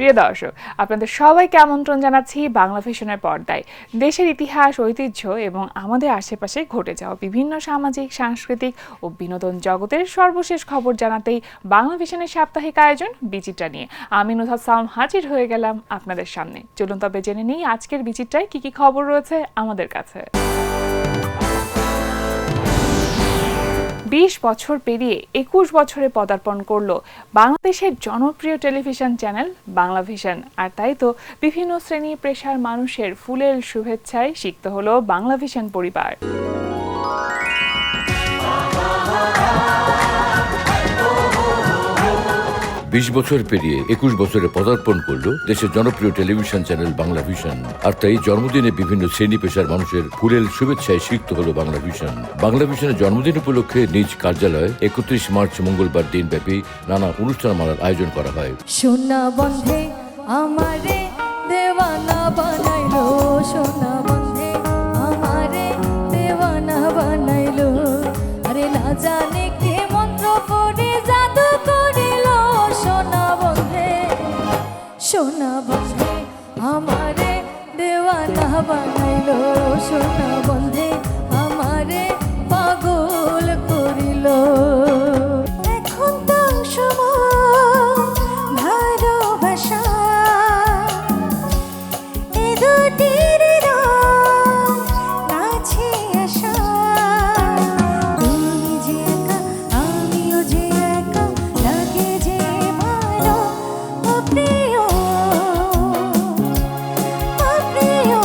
প্রিয় দর্শক, আপনাদের সবাইকে আমন্ত্রণ জানাচ্ছি বাংলা ভিশনের পর্দায়। দেশের ইতিহাস, ঐতিহ্য এবং আমাদের আশেপাশে ঘটে যাওয়া বিভিন্ন সামাজিক, সাংস্কৃতিক ও বিনোদন জগতের সর্বশেষ খবর জানাতেই বাংলা ভিশনের সাপ্তাহিক আয়োজন বিচিত্রা নিয়ে আমি নুসহাত সালাম হাজির হয়ে গেলাম আপনাদের সামনে। চলুন তবে জেনে নিই আজকের বিচিত্রায় কি কি খবর রয়েছে আমাদের কাছে। 20 বছর পেরিয়ে 21 বছরে পদার্পণ করলো বাংলাদেশের জনপ্রিয় টেলিভিশন চ্যানেল বাংলা ভিশন। আর তাই তো বিভিন্ন শ্রেণী পেশার মানুষের ফুলেল শুভেচ্ছায় সিক্ত হলো বাংলা ভিশন পরিবার। 20 বছর পেরিয়ে 21 বছরে পদার্পণ করল দেশের জনপ্রিয় টেলিভিশন চ্যানেল বাংলা ভিশন। আর তাই জন্মদিনে বিভিন্ন শ্রেণী পেশার মানুষের ফুলেল শুভেচ্ছায় সিক্ত হল বাংলা ভিশন। বাংলা ভিশনের জন্মদিন উপলক্ষে নিজ কার্যালয়ে 31 মার্চ মঙ্গলবার দিনব্যাপী নানা অনুষ্ঠানমালার আয়োজন করা হয়। সোনা বন্ধে আমারে দেওয়ানা বানাইলো, সোনা বন্ধে আমারে দেওয়ানা বানাইলো, আরে না জানে কে মন্ত্র পড়ে জাদু করিল, সোনা বন্ধে আমারে দেওয়ানা বানাইলো, সোনা বন্ধে আমারে পাগল করিল। এখন তো সময় ভালোবাসা এ দুটির রং কাছে আসা, তুমি যে একা আমিও যে একা, লাগে যে ভালো অপ্রিয় অপ্রিয়।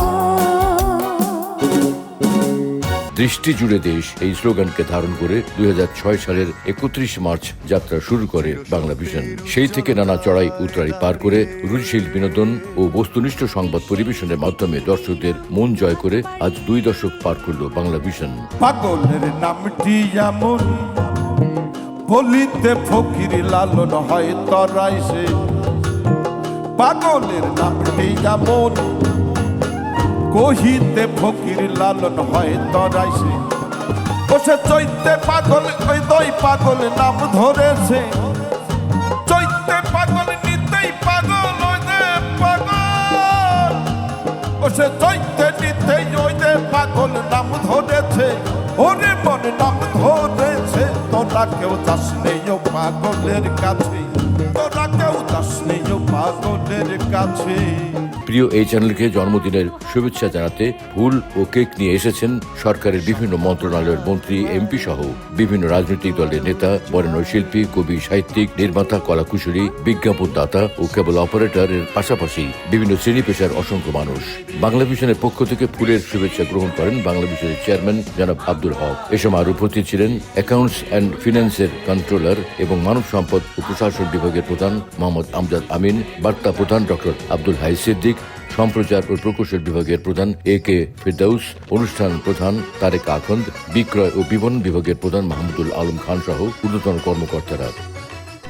দৃষ্টি জুড়ে দেশ এই স্লোগানকে ধারণ করে 2006 সালের 31 মার্চ যাত্রা শুরু করে বাংলা ভিশন। সেই থেকে নানা চড়াই উতরাই পার করে রুচিশীল বিনোদন ও বস্তুনিষ্ঠ সংবাদ পরিবেশনের মাধ্যমে দর্শকদের মন জয় করে আজ 2 দশক পার করল বাংলা ভিশন। পাগলের নামটি যেমন বলিতে ফকির লালন হয় তরাইছে, পাগলের নামটি যেমন কহিতে ফকির লালন হয় তরাইছে, বসে চৈতে পাগল ওই দই পাগল নাম ধরেছে, চৈতে পাগল নিতেই পাগল ওই দে পাগল, বসে চৈতে নিতেই ওই দে পাগল নাম ধরেছে, ওরে মন নাম ধরেছে। তোরা কেউ যাস নেই ও পাগলের কাছে, তোরা কেউ যাস নেই ও পাগলের কাছে। প্রিয় এই চ্যানেলকে জন্মদিনের শুভেচ্ছা জানাতে ফুল ও কেক নিয়ে এসেছেন সরকারের বিভিন্ন মন্ত্রণালয়ের মন্ত্রী, এমপি সহ বিভিন্ন রাজনৈতিক দলের নেতা, বরেণ্য শিল্পী, কবি, সাহিত্যিক, নির্মাতা, কলাকুশলী, বিজ্ঞাপনদাতা ও কেবল অপারেটরের পাশাপাশি বিভিন্ন শ্রেণী পেশার অসংখ্য মানুষ। বাংলা ভিশনের পক্ষ থেকে ফুলের শুভেচ্ছা গ্রহণ করেন বাংলা ভিশনের চেয়ারম্যান জনাব আব্দুল হক। এ সময় আরও উপস্থিত ছিলেন অ্যাকাউন্টস অ্যান্ড ফিন্যান্সের কন্ট্রোলার এবং মানব সম্পদ ও প্রশাসন বিভাগের প্রধান মোহাম্মদ আমজাদ আমিন, বার্তা প্রধান ডক্টর আব্দুল হাই সিদ্দিক, সম্প্রচার ও প্রকৌশল বিভাগের প্রধান AK ফেরদাউস, অনুষ্ঠান প্রধান তারেক আখন্দ, বিক্রয় ও বিপণন বিভাগের প্রধান মাহমুদুল আলম খান সহ ঊর্ধ্বতন কর্মকর্তারা।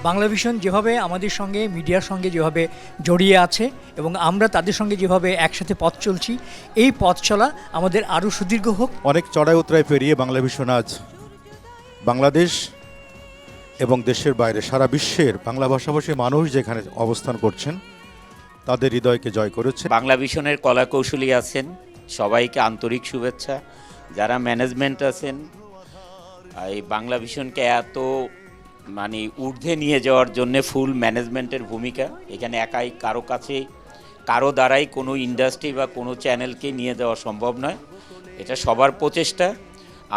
বাংলা ভিশন যেভাবে আমাদের সঙ্গে, মিডিয়ার সঙ্গে যেভাবে জড়িয়ে আছে এবং আমরা তাদের সঙ্গে যেভাবে একসাথে পথ চলছি, এই পথ চলা আমাদের আরও সুদীর্ঘ হোক। অনেক চড়াই উতরাই পেরিয়ে বাংলা ভিশন আজ বাংলাদেশ এবং দেশের বাইরে সারা বিশ্বের বাংলা ভাষাভাষী মানুষ যেখানে অবস্থান করছেন তাদের হৃদয়কে জয় করেছে। বাংলা ভিশনের কলা কৌশলী আছেন, সবাইকে আন্তরিক শুভেচ্ছা। যারা ম্যানেজমেন্ট আছেন, এই বাংলা ভিশনকে এত ঊর্ধ্বে নিয়ে যাওয়ার জন্য ফুল ম্যানেজমেন্টের ভূমিকা। এখানে একাই কারো দ্বারাই কোনো ইন্ডাস্ট্রি বা কোনো চ্যানেলকে নিয়ে যাওয়া সম্ভব নয়, এটা সবার প্রচেষ্টা।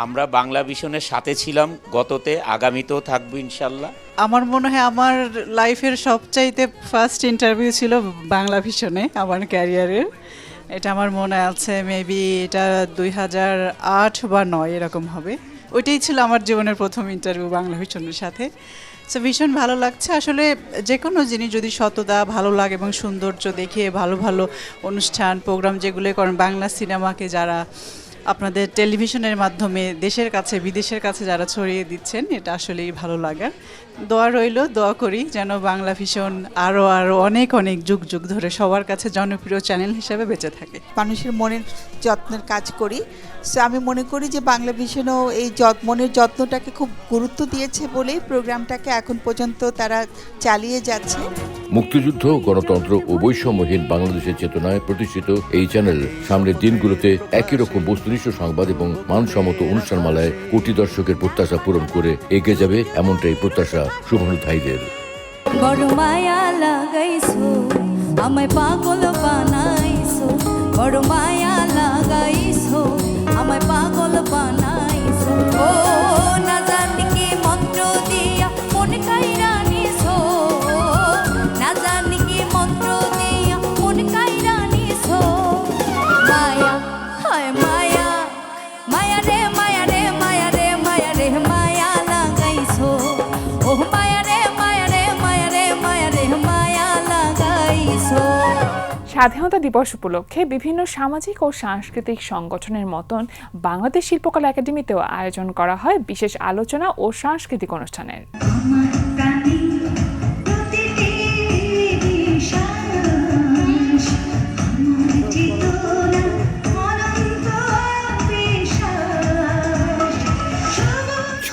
আমরা বাংলা ভিশনের সাথে ছিলাম গততে, আগামীতেও থাকবো ইনশাল্লাহ। আমার মনে হয় আমার লাইফের সবচাইতে ফার্স্ট ইন্টারভিউ ছিল বাংলা ভিশনে আমার ক্যারিয়ারের। এটা আমার মনে আছে, মেবি এটা 2008 বা 2009 এরকম হবে। ওইটাই ছিল আমার জীবনের প্রথম ইন্টারভিউ বাংলা ভিশনের সাথে। সো ভীষণ ভালো লাগছে। আসলে যে কোনো জিনিস যদি সততা, ভালো লাগে এবং সৌন্দর্য দেখে ভালো ভালো অনুষ্ঠান, প্রোগ্রাম যেগুলো করেন, বাংলা সিনেমাকে যারা আপনাদের টেলিভিশনের মাধ্যমে দেশের কাছে, বিদেশের কাছে যারা ছড়িয়ে দিচ্ছেন, এটা আসলেই ভালো লাগার। দোয়া রইল, দোয়া করি যেন বাংলা ভিশন আরও অনেক অনেক যুগ যুগ ধরে সবার কাছে জনপ্রিয় চ্যানেল হিসেবে বেঁচে থাকে। মানুষের মনের যত্নের কাজ করি, সো আমি মনে করি যে বাংলা ভিশনও এই মনের যত্নটাকে খুব গুরুত্ব দিয়েছে বলেই প্রোগ্রামটাকে এখন পর্যন্ত তারা চালিয়ে যাচ্ছে। মুক্তিযুদ্ধ, গণতন্ত্র ও বৈষম্যহীন বাংলাদেশের চেতনায় প্রতিষ্ঠিত এই চ্যানেল সামনের দিনগুলোতে একই রকম বস্তুনিষ্ঠ সংবাদ এবং মানসম্মত অনুষ্ঠানমালায় কোটি দর্শকের প্রত্যাশা পূরণ করে এগিয়ে যাবে, এমনটাই প্রত্যাশা শুভানুধ্যায়ীদের। বড় মায়া লাগাইছো আমায় পাগল বানাইছো, বড় মায়া লাগাইছো আমায় পাগল বানাইছো। ও না জানি কি মন্ত্র দিয়া মন কাইরা নিছো, না জানি কি মন্ত্র দিয়া মন কাইরা নিছো। মায়া হায় মায়া, মায়া রে মায়া রে মায়া রে মায়া রে মায়া লাগাইছো। ও মায়া রে মায়া রে মায়া রে মায়া রে মায়া লাগাইছো। স্বাধীনতা দিবস উপলক্ষে বিভিন্ন সামাজিক ও সাংস্কৃতিক সংগঠনের মতন বাংলাদেশ শিল্পকলা একাডেমিতেও আয়োজন করা হয় বিশেষ আলোচনা ও সাংস্কৃতিক অনুষ্ঠানের।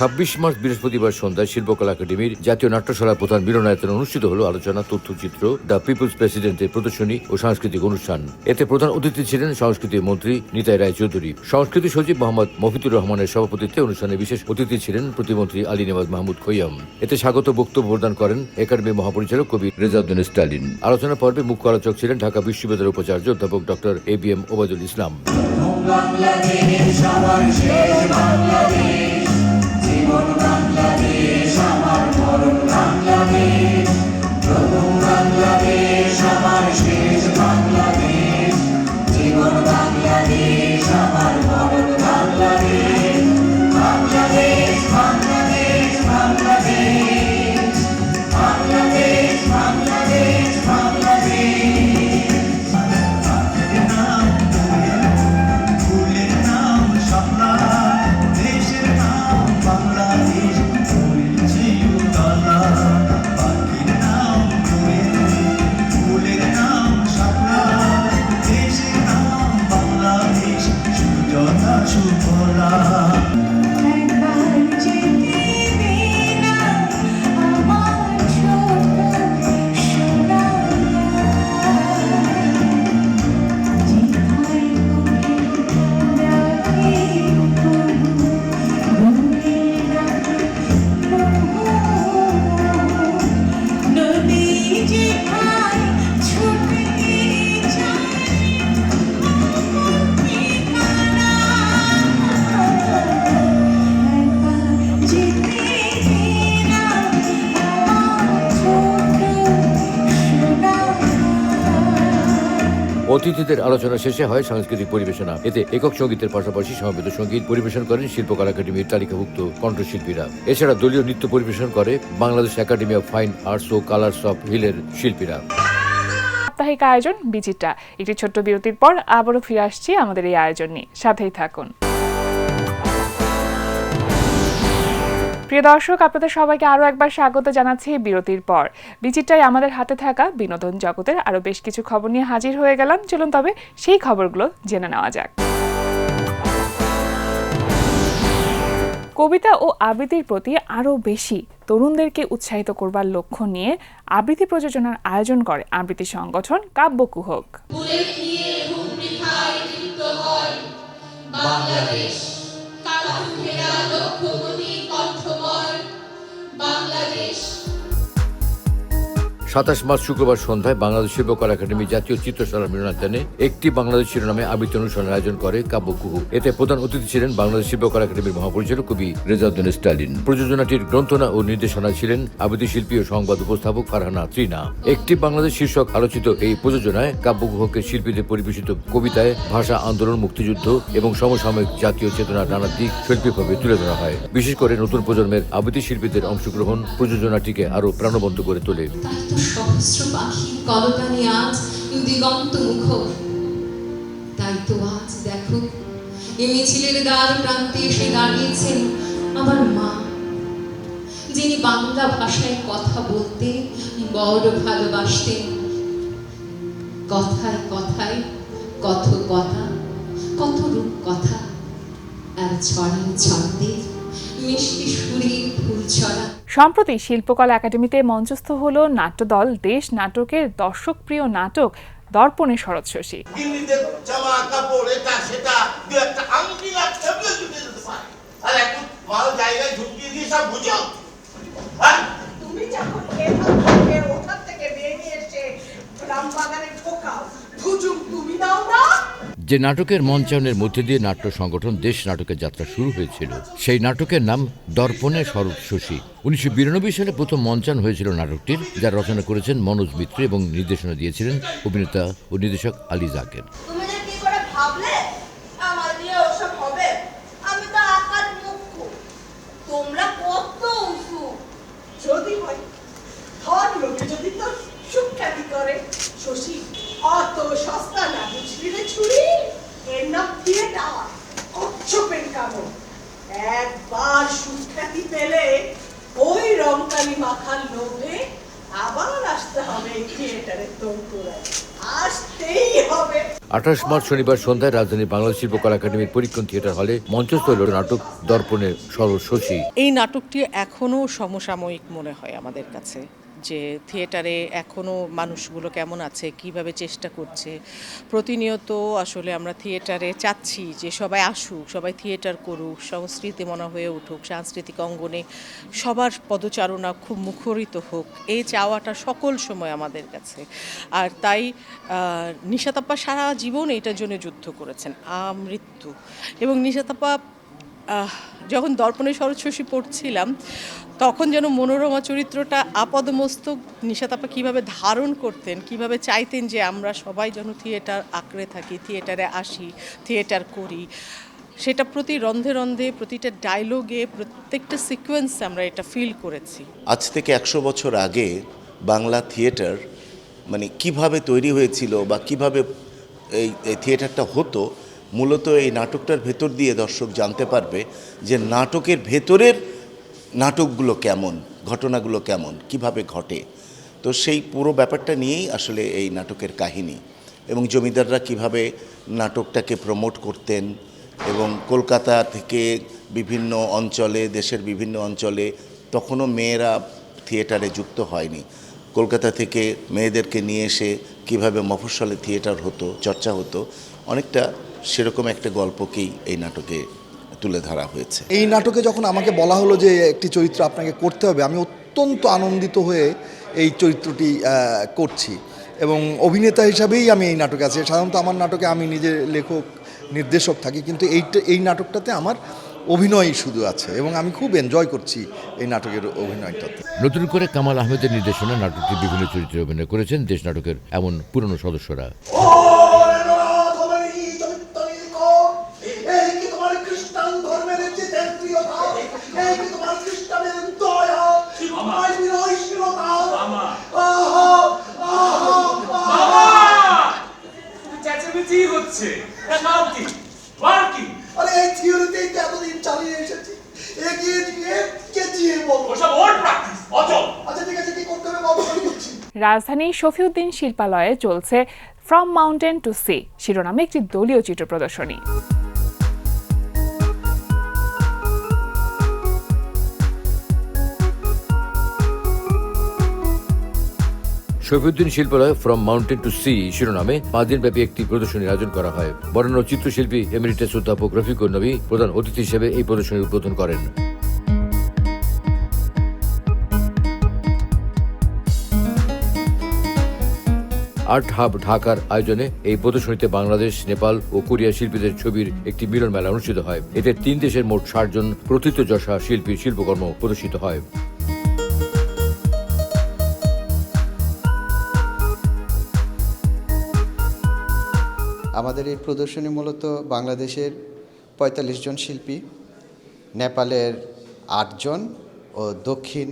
ছাব্বিশ মার্চ বৃহস্পতিবার সন্ধ্যায় শিল্পকলা একাডেমির জাতীয় নাট্যশালার প্রধান মিলনায়তনে অনুষ্ঠিত হল আলোচনা, তথ্যচিত্র, দ্য পিপলস প্রেসিডেন্টের প্রদর্শনী ও সাংস্কৃতিক অনুষ্ঠান। এতে প্রধান অতিথি ছিলেন সংস্কৃতি মন্ত্রী নিতাই রায়চৌধুরী। সংস্কৃতি সচিব মোহাম্মদ মফিদুর রহমানের সভাপতিত্বে অনুষ্ঠানে বিশেষ অতিথি ছিলেন প্রতিমন্ত্রী আলী নেওয়াজ মাহমুদ খৈয়াম। এতে স্বাগত বক্তব্য প্রদান করেন একাডেমির মহাপরিচালক কবি রেজাউদ্দিন স্টালিন। আলোচনা পর্বে মুখ্য আলোচক ছিলেন ঢাকা বিশ্ববিদ্যালয়ের উপাচার্য অধ্যাপক ডক্টর ABM ওবায়দুল ইসলাম। অতিথিদের আলোচনা শেষে হয় সাংস্কৃতিক পরিবেশনা। এতে একক সঙ্গীতের পাশাপাশি সমবেত সঙ্গীত পরিবেশন করেন শিল্পকলা একাডেমির তালিকাভুক্ত কণ্ঠশিল্পীরা। এছাড়া দলীয় নৃত্য পরিবেশন করে Bangladesh academy of fine arts ও কালার্স অফ হিলের শিল্পীরা। সাপ্তাহিক আয়োজন বিচিত্রা। একটি ছোট্ট বিরতির পর আবারও ফিরে আসছি আমাদের এই আয়োজন নিয়ে, সাথেই থাকুন। প্রিয় দর্শক, আপনাদের সবাইকে আরও একবার স্বাগত জানাচ্ছি বিরতির পর। বিচিত্রায় আমাদের হাতে থাকা বিনোদন জগতের আরও বেশ কিছু খবর নিয়ে হাজির হয়ে গেলাম। চলুন তবে সেই খবরগুলো জেনে নেওয়া যাক। কবিতা ও আবৃত্তির প্রতি আরও বেশি তরুণদেরকে উৎসাহিত করবার লক্ষ্য নিয়ে আবৃত্তি প্রযোজনার আয়োজন করে আবৃত্তি সংগঠন কাব্যকুহক। বাংলাদেশ 27 মার্চ শুক্রবার সন্ধ্যায় বাংলাদেশ শিল্পকলা একাডেমি জাতীয় চিত্রশালার মিলনায়তনে একটি বাংলাদেশ শিরোনামে আবৃত্তি অনুষ্ঠানের আয়োজন করে কাব্যকুহু। এতে প্রধান অতিথি ছিলেন বাংলাদেশ শিল্পকলা একাডেমির মহাপরিচালক কবি রেজাউদ্দিন স্টালিন। প্রযোজনাটির গ্রন্থনা ও নির্দেশনা ছিলেন আবৃত্তি শিল্পী ও সংবাদ উপস্থাপক ফারহানা ত্রিনা। একটি বাংলাদেশ শীর্ষক আলোচিত এই প্রযোজনায় কাব্যকুহকের শিল্পীদের পরিবেশিত কবিতায় ভাষা আন্দোলন, মুক্তিযুদ্ধ এবং সমসাময়িক জাতীয় চেতনার নানা দিক শৈল্পিকভাবে তুলে ধরা হয়। বিশেষ করে নতুন প্রজন্মের আবৃত্তি শিল্পীদের অংশগ্রহণ প্রযোজনাটিকে আরও প্রাণবন্ত করে তোলে। সহস্র পাখির কলতানি আজ দিগন্ত মুখর, তাই তো আজ দেখো এই মিছিলের দ্বার প্রান্তে এসে দাঁড়িয়েছেন আমার মা, যিনি বাংলা ভাষায় কথা বলতে বড় ভালোবাসতেন। কথায় কথায় কত কথা, কত রূপ কথা, আর ছড়ায় ছন্দের মিষ্টি সুরের ফুল ছড়া। সম্প্রতি শিল্পকলা একাডেমিতে মঞ্চস্থ হলো নাট্যদল দেশ নাটকের দর্শকপ্রিয় নাটক দর্পণে শরৎ শশী। গিন্নিদের জামা কাপড় এটা সেটা দু একটা আংটি লাগছে জুটে যেতে পারে, আর এখন মাল জায়গায় ঢুকিয়ে দিয়ে সব বুঝো। তুমি যখন এখান থেকে ওখান থেকে বেরিয়ে এসে রামবাগানে ঢোকাও, হুজুম তুমি দাও না। যে নাটকের মঞ্চায়নের মধ্যে দিয়ে নাট্য সংগঠন দেশ নাটকের যাত্রা শুরু হয়েছিল, সেই নাটকের নাম দর্পণে শরৎ শশী। 1992 সালে প্রথম মঞ্চায়ন হয়েছিল নাটকটির, যার রচনা করেছেন মনোজ মিত্র এবং নির্দেশনা দিয়েছিলেন অভিনেতা ও নির্দেশক আলী জাকের। তুমি যে কি করে ভাবলে আমার দিয়ে ওসব হবে? আমি তো আকার মুখ্য, তোমরা কত উঁচু। যদি হয় ধর লোকে যদি তো সুখ্যাতি করে, শশী অত সস্তা না, বুঝলি রে ছুরি? এর নাম থিয়েটার, কচ্ছপের কামড়। একবার সুখ্যাতি পেলে ওই রংকালি মাখার লোভে আবার আসতে হবে এই থিয়েটারের তৌতুরায়, আসতেই হবে। 28 মার্চ শনিবার সন্ধ্যায় রাজধানীর বাংলাদেশ শিল্পকলা একাডেমির পরীক্ষণ থিয়েটার হলে মঞ্চস্থ হল নাটক দর্পণে শরৎ শশী। এই নাটকটি এখনও সমসাময়িক মনে হয় আমাদের কাছে, যে থিয়েটারে এখনও মানুষগুলো কেমন আছে, কিভাবে চেষ্টা করছে। প্রতিনিয়ত আসলে আমরা থিয়েটারে চাচ্ছি যে সবাই আসুক, সবাই থিয়েটার করুক, সংস্কৃতি মনা হয়ে উঠুক, সাংস্কৃতিক অঙ্গনে সবার পদচারণা খুব মুখরিত হোক, এই চাওয়াটা সকল সময় আমাদের কাছে। আর তাই নিশাতাপ্পা সারা জীবন এটার জন্য যুদ্ধ করেছেন, আমৃত্যু। এবং নিশাতাপ্পা যখন দর্পণে শরৎ শশী পড়ছিলাম, তখন যেন মনোরমা চরিত্রটা আপাদমস্তক নিশাতাপ্পা কীভাবে ধারণ করতেন, কিভাবে চাইতেন যে আমরা সবাই যেন থিয়েটার আঁকড়ে থাকি, থিয়েটারে আসি, থিয়েটার করি। সেটা প্রতি রন্ধে রন্ধে, প্রতিটা ডায়লগে, প্রত্যেকটা সিকোয়েন্সে আমরা এটা ফিল করেছি। আজ থেকে 100 বছর আগে বাংলা থিয়েটার মানে কিভাবে তৈরি হয়েছিল বা কিভাবে এই থিয়েটারটা হতো, মূলত এই নাটকটার ভেতর দিয়ে দর্শক জানতে পারবে যে নাটকের ভেতরের নাটকগুলো কেমন, ঘটনাগুলো কেমন, কিভাবে ঘটে। তো সেই পুরো ব্যাপারটা নিয়েই আসলে এই নাটকের কাহিনী, এবং জমিদাররা কিভাবে নাটকটাকে প্রমোট করতেন, এবং কলকাতা থেকে বিভিন্ন অঞ্চলে, দেশের বিভিন্ন অঞ্চলে তখনও মেয়েরা থিয়েটারে যুক্ত হয়নি, কলকাতা থেকে মেয়েদেরকে নিয়ে এসে কিভাবে মফস্বলে থিয়েটার হতো, চর্চা হতো, অনেকটা সেরকম একটা গল্পকেই এই নাটকে তুলে ধরা হয়েছে। এই নাটকে যখন আমাকে বলা হলো যে একটি চরিত্র আপনাকে করতে হবে, আমি অত্যন্ত আনন্দিত হয়ে এই চরিত্রটি করছি, এবং অভিনেতা হিসাবেই আমি এই নাটকে আছি। সাধারণত আমার নাটকে আমি নিজে লেখক নির্দেশক থাকি, কিন্তু এই নাটকটাতে আমার অভিনয় শুধু আছে, এবং আমি খুব এনজয় করছি এই নাটকের অভিনয়টাতে। নতুন করে কামাল আহমেদের নির্দেশনা নাটকটি বিভিন্ন চরিত্রে অভিনয় করেছেন দেশ নাটকের এমন পুরনো সদস্যরা। রাজধানীর শফিউদ্দিন শিল্পালয়ে চলছে ফ্রম মাউন্টেন টু সি শিরোনামে একটি দলীয় চিত্র প্রদর্শনী। Shafiuddin Shilpalaya from mountain to sea শিরোনামে 5 দিনব্যাপী একটি প্রদর্শনীর আয়োজন করা হয়। বরেণ্য চিত্রশিল্পী এমেরিটাস অধ্যাপক রফিকুর নবী প্রধান অতিথি হিসেবে এই প্রদর্শনীর উদ্বোধন করেন। আর্ট হাব ঢাকার আয়োজনে এই প্রদর্শনীতে বাংলাদেশ, নেপাল ও কোরিয়া শিল্পীদের ছবির একটি মিলন মেলা অনুষ্ঠিত হয়। এতে 3 দেশের মোট 60 জন প্রথিতযশা শিল্পীর শিল্পকর্ম প্রদর্শিত হয়। আমাদের এই প্রদর্শনী মূলত বাংলাদেশের 45 জন শিল্পী, নেপালের 8 জন ও দক্ষিণ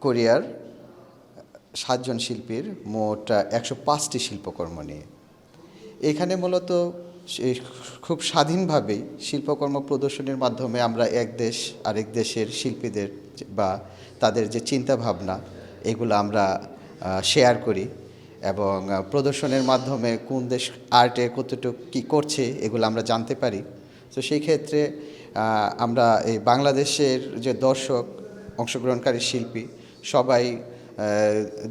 কোরিয়ার 7 জন শিল্পীর মোট 105টি শিল্পকর্ম নিয়ে। এখানে মূলত খুব স্বাধীনভাবেই শিল্পকর্ম প্রদর্শনীর মাধ্যমে আমরা এক দেশ আরেক দেশের শিল্পীদের বা তাদের যে চিন্তাভাবনা এগুলো আমরা শেয়ার করি, এবং প্রদর্শনের মাধ্যমে কোন দেশ আর্টে কতটুকু কী করছে এগুলো আমরা জানতে পারি। তো সেই ক্ষেত্রে আমরা এই বাংলাদেশের যে দর্শক অংশগ্রহণকারী শিল্পী সবাই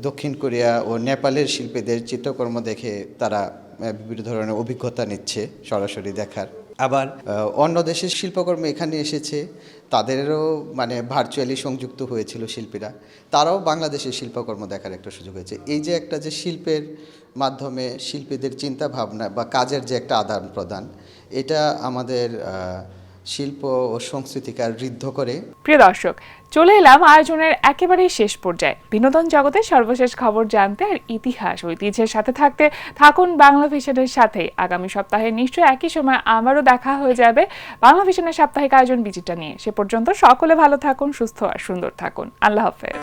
দক্ষিণ কোরিয়া ও নেপালের শিল্পীদের চিত্রকর্ম দেখে তারা বিভিন্ন ধরনের অভিজ্ঞতা নিচ্ছে সরাসরি দেখার। আবার অন্য দেশের শিল্পকর্ম এখানে এসেছে, তাদেরও মানে ভার্চুয়ালি সংযুক্ত হয়েছিল শিল্পীরা, তারাও বাংলাদেশের শিল্পকর্ম দেখার একটা সুযোগ হয়েছে। এই যে একটা যে শিল্পের মাধ্যমে শিল্পীদের চিন্তা ভাবনা বা কাজের যে একটা আদান প্রদান, এটা আমাদের শিল্প ও সংস্কৃতিকে ঋদ্ধ করে। প্রিয় দর্শক, চলে এলাম আয়োজনের একেবারেই শেষ পর্যায়ে। বিনোদন জগতের সর্বশেষ খবর জানতে আর ইতিহাস ঐতিহ্যের সাথে থাকতে থাকুন বাংলা ভিশনের সাথে। আগামী সপ্তাহে নিশ্চয়ই একই সময় আবারও দেখা হয়ে যাবে বাংলা ভিশনের সাপ্তাহিক আয়োজন বিচিত্রা নিয়ে। সে পর্যন্ত সকলে ভালো থাকুন, সুস্থ আর সুন্দর থাকুন। আল্লাহ হাফেজ।